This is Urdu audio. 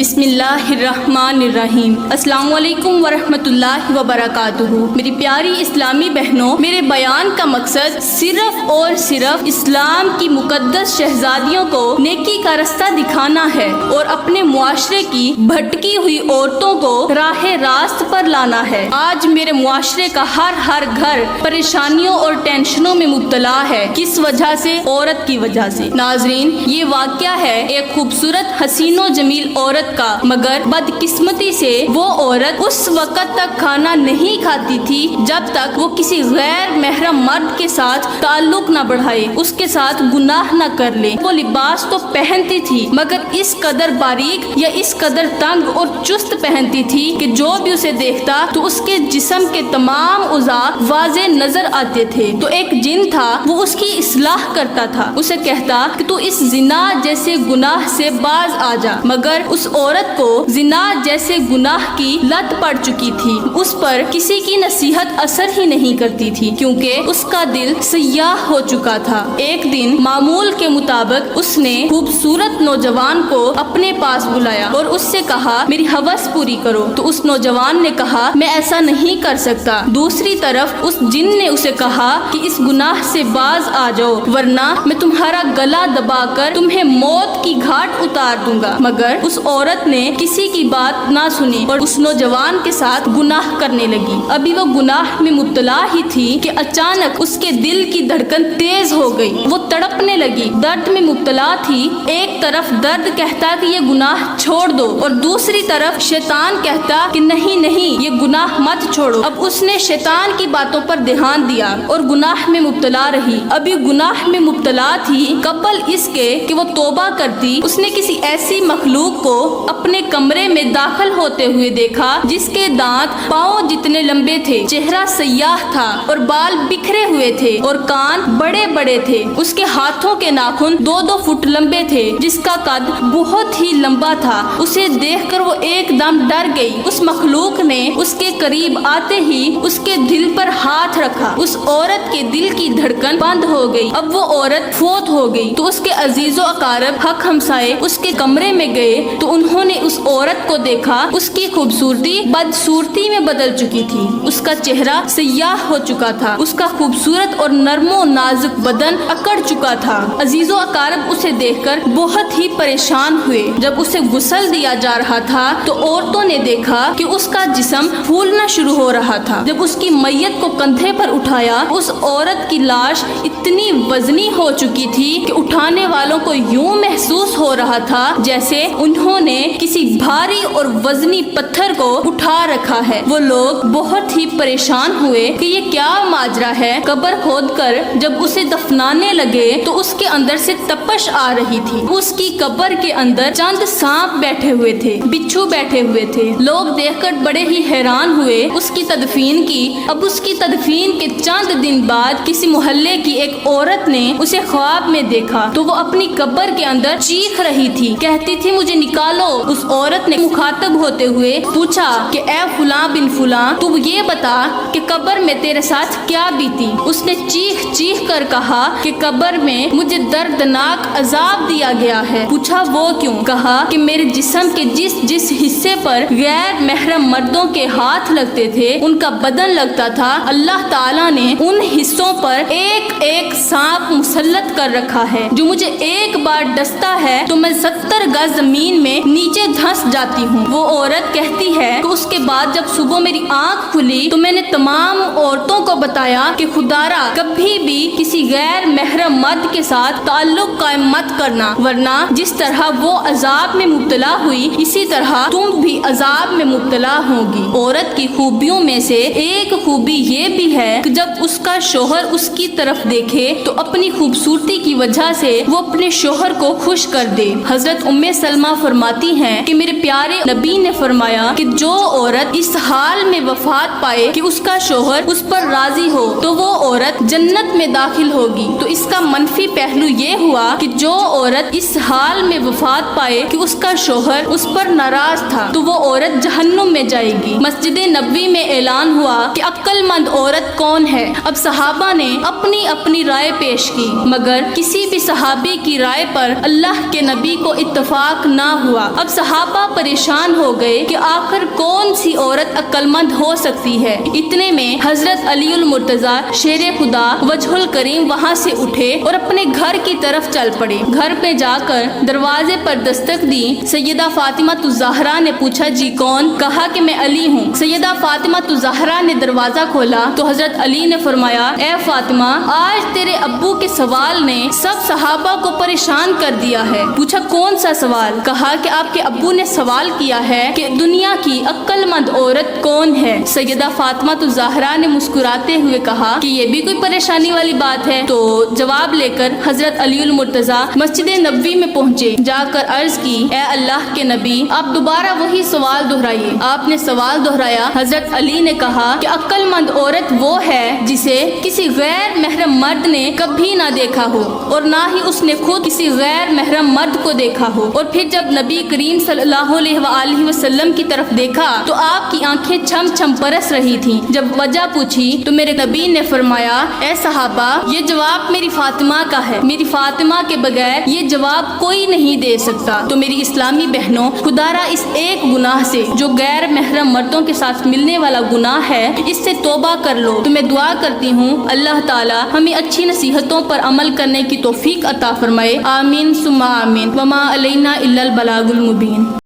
بسم اللہ الرحمن الرحیم۔ السلام علیکم ورحمۃ اللہ وبرکاتہ۔ میری پیاری اسلامی بہنوں، میرے بیان کا مقصد صرف اور صرف اسلام کی مقدس شہزادیوں کو نیکی کا رستہ دکھانا ہے اور اپنے معاشرے کی بھٹکی ہوئی عورتوں کو راہ راست پر لانا ہے۔ آج میرے معاشرے کا ہر گھر پریشانیوں اور ٹینشنوں میں مبتلا ہے۔ کس وجہ سے؟ عورت کی وجہ سے۔ ناظرین، یہ واقعہ ہے ایک خوبصورت حسین و جمیل عورت کا، مگر بدقسمتی سے وہ عورت اس وقت تک کھانا نہیں کھاتی تھی جب تک وہ کسی غیر محرم مرد کے ساتھ تعلق نہ بڑھائے، اس کے ساتھ گناہ نہ کر لے۔ وہ لباس تو پہنتی تھی مگر اس قدر باریک یا اس قدر تنگ اور چست پہنتی تھی کہ جو بھی اسے دیکھتا تو اس کے جسم کے تمام اعضاء واضح نظر آتے تھے۔ تو ایک جن تھا، وہ اس کی اصلاح کرتا تھا، اسے کہتا کہ تو اس زنا جیسے گناہ سے باز آ جا، مگر اس عورت کو زنا جیسے گناہ کی لت پڑ چکی تھی۔ اس پر کسی کی نصیحت اثر ہی نہیں کرتی تھی کیونکہ اس کا دل سیاہ ہو چکا تھا۔ ایک دن معمول کے مطابق اس نے خوبصورت نوجوان کو اپنے پاس بلایا اور اس سے کہا میری ہوس پوری کرو۔ تو اس نوجوان نے کہا میں ایسا نہیں کر سکتا۔ دوسری طرف اس جن نے اسے کہا کہ اس گناہ سے باز آ جاؤ ورنہ میں تمہارا گلا دبا کر تمہیں موت کی گھاٹ اتار دوں گا، مگر اس عورت نے کسی کی بات نہ سنی اور اس نوجوان کے ساتھ گناہ کرنے لگی۔ ابھی وہ گناہ میں مبتلا ہی تھی کہ اچانک اس کے دل کی دھڑکن تیز ہو گئی، وہ تڑپنے لگی، درد میں مبتلا تھی۔ ایک طرف درد کہتا کہ یہ گناہ چھوڑ دو اور دوسری طرف شیطان کہتا کہ نہیں یہ گناہ مت چھوڑو۔ اب اس نے شیطان کی باتوں پر دھیان دیا اور گناہ میں مبتلا رہی۔ ابھی گناہ میں مبتلا تھی، قبل اس کے کہ وہ توبہ کرتی، اس نے کسی ایسی مخلوق کو اپنے کمرے میں داخل ہوتے ہوئے دیکھا جس کے دانت پاؤں جتنے لمبے تھے، چہرہ سیاہ تھا اور بال بکھرے ہوئے تھے اور کان بڑے بڑے تھے۔ اس کے ہاتھوں کے ناخن 2 فٹ لمبے تھے، جس کا قد بہت ہی لمبا تھا۔ اسے دیکھ کر وہ ایک دم ڈر گئی۔ اس مخلوق نے اس کے قریب آتے ہی اس کے دل پر ہاتھ رکھا۔ اس عورت کے دل کی دھڑکن بند ہو گئی۔ اب وہ عورت فوت ہو گئی تو اس کے عزیز و اقارب حق ہمسائے اس کے کمرے میں گئے تو انہوں نے اس عورت کو دیکھا۔ اس کی خوبصورتی بدصورتی میں بدل چکی تھی، اس کا چہرہ سیاہ ہو چکا تھا، اس کا خوبصورت اور نرم و نازک بدن اکڑ چکا تھا۔ عزیز و اقارب اسے دیکھ کر بہت ہی پریشان ہوئے۔ جب اسے غسل دیا جا رہا تھا تو عورتوں نے دیکھا کہ اس کا جسم پھولنا شروع ہو رہا تھا۔ جب اس کی میت کو کندھے پر اٹھایا، اس عورت کی لاش اتنی وزنی ہو چکی تھی کہ اٹھانے والوں کو یوں محسوس ہو رہا تھا جیسے انہوں نے کسی بھاری اور وزنی پتھر کو اٹھا رکھا ہے۔ وہ لوگ بہت ہی پریشان ہوئے کہ یہ کیا ماجرا ہے۔ قبر کھود کر جب اسے دفنانے لگے تو اس کے اندر سے تپش آ رہی تھی۔ اس کی قبر کے اندر چند سانپ بیٹھے ہوئے تھے، بچھو بیٹھے ہوئے تھے۔ لوگ دیکھ کر بڑے ہی حیران ہوئے۔ اس کی تدفین کی۔ اب اس کی تدفین کے چند دن بعد کسی محلے کی ایک عورت نے اسے خواب میں دیکھا تو وہ اپنی قبر کے اندر چیخ رہی تھی، کہتی تھی مجھے نکالو۔ اس عورت نے مخاطب ہوتے ہوئے پوچھا کہ اے فلاں بن فلاں، تو یہ بتا کہ قبر میں تیرے ساتھ کیا بیتی؟ اس نے چیخ کر کہا کہ قبر میں مجھے دردناک عذاب دیا گیا ہے۔ پوچھا وہ کیوں؟ کہا کہ میرے جسم کے جس حصے پر غیر محرم مردوں کے ہاتھ لگتے تھے، ان کا بدن لگتا تھا، اللہ تعالیٰ نے ان حصوں پر ایک سانپ مسلط کر رکھا ہے، جو مجھے ایک بار ڈستا ہے تو میں 70 گز زمین میں نیچے دھنس جاتی ہوں۔ وہ عورت کہتی ہے کہ اس کے بعد جب صبح میری آنکھ کھلی تو میں نے تمام عورتوں کو بتایا کہ خدارا کبھی بھی کسی غیر محرم مرد کے ساتھ تعلق قائم مت کرنا، ورنہ جس طرح وہ عذاب میں مبتلا ہوئی اسی طرح تم بھی عذاب میں مبتلا ہوگی۔ عورت کی خوبیوں میں سے ایک خوبی یہ بھی ہے کہ جب اس کا شوہر اس کی طرف دیکھے تو اپنی خوبصورتی کی وجہ سے وہ اپنے شوہر کو خوش کر دے۔ حضرت ام سلمہ فرماتی ہیں کہ میرے پیارے نبی نے فرمایا کہ جو عورت اس حال میں وفات پائے کہ اس کا شوہر اس پر راضی ہو تو وہ عورت جنت میں داخل ہوگی۔ تو اس کا منفی پہلو یہ ہوا کہ جو عورت اس حال میں وفات پائے کہ اس کا شوہر اس پر ناراض تھا تو وہ عورت جہنم میں جائے گی۔ مسجد نبوی میں اعلان ہوا کہ عقل مند عورت کون ہے؟ اب صحابہ نے اپنی رائے پیش کی مگر کسی بھی صحابی کی رائے پر اللہ کے نبی کو اتفاق نہ ہوا۔ اب صحابہ صحابہ پریشان ہو گئے کہ آخر کون سی عورت عقل مند ہو سکتی ہے۔ اتنے میں حضرت علی المرتضیٰ شیر خدا وجہ الکریم وہاں سے اٹھے اور اپنے گھر کی طرف چل پڑے۔ گھر پہ جا کر دروازے پر دستک دی۔ سیدہ فاطمہ الزہرا نے پوچھا جی کون؟ کہا کہ میں علی ہوں۔ سیدہ فاطمہ الزہرا نے دروازہ کھولا تو حضرت علی نے فرمایا اے فاطمہ، آج تیرے ابو کے سوال نے سب صحابہ کو پریشان کر دیا ہے۔ پوچھا کون سا سوال؟ کہا کہ آپ کے ابو نے سوال کیا ہے کہ دنیا کی عقل مند عورت کون ہے؟ سیدہ فاطمہ الزہرا نے مسکراتے ہوئے کہا کہ یہ بھی کوئی پریشانی والی بات ہے؟ تو جواب لے کر حضرت علی المرتضیٰ مسجد نبوی میں پہنچے۔ جا کر عرض کی اے اللہ کے نبی، آپ دوبارہ وہی سوال دہرائیے۔ آپ نے سوال دہرایا۔ حضرت علی نے کہا کہ عقل مند عورت وہ ہے جسے کسی غیر محرم مرد نے کبھی نہ دیکھا ہو اور نہ ہی اس نے خود کسی غیر محرم مرد کو دیکھا ہو۔ اور پھر جب نبی کریم صلی اللہ علیہ وآلہ وسلم کی طرف دیکھا تو آپ کی آنکھیں چھم چھم برس رہی تھیں۔ جب وجہ پوچھی تو میرے نبی نے فرمایا اے صحابہ، یہ جواب میری فاطمہ کا ہے، میری فاطمہ کے بغیر یہ جواب کوئی نہیں دے سکتا۔ تو میری اسلامی بہنوں، خدا را اس ایک گناہ سے جو غیر محرم مردوں کے ساتھ ملنے والا گناہ ہے، اس سے توبہ کر لو۔ تو میں دعا کرتی ہوں اللہ تعالی ہمیں اچھی نصیحتوں پر عمل کرنے کی توفیق عطا فرمائے۔ آمین ثم آمین۔ وما علینا الا البلاغ المبین۔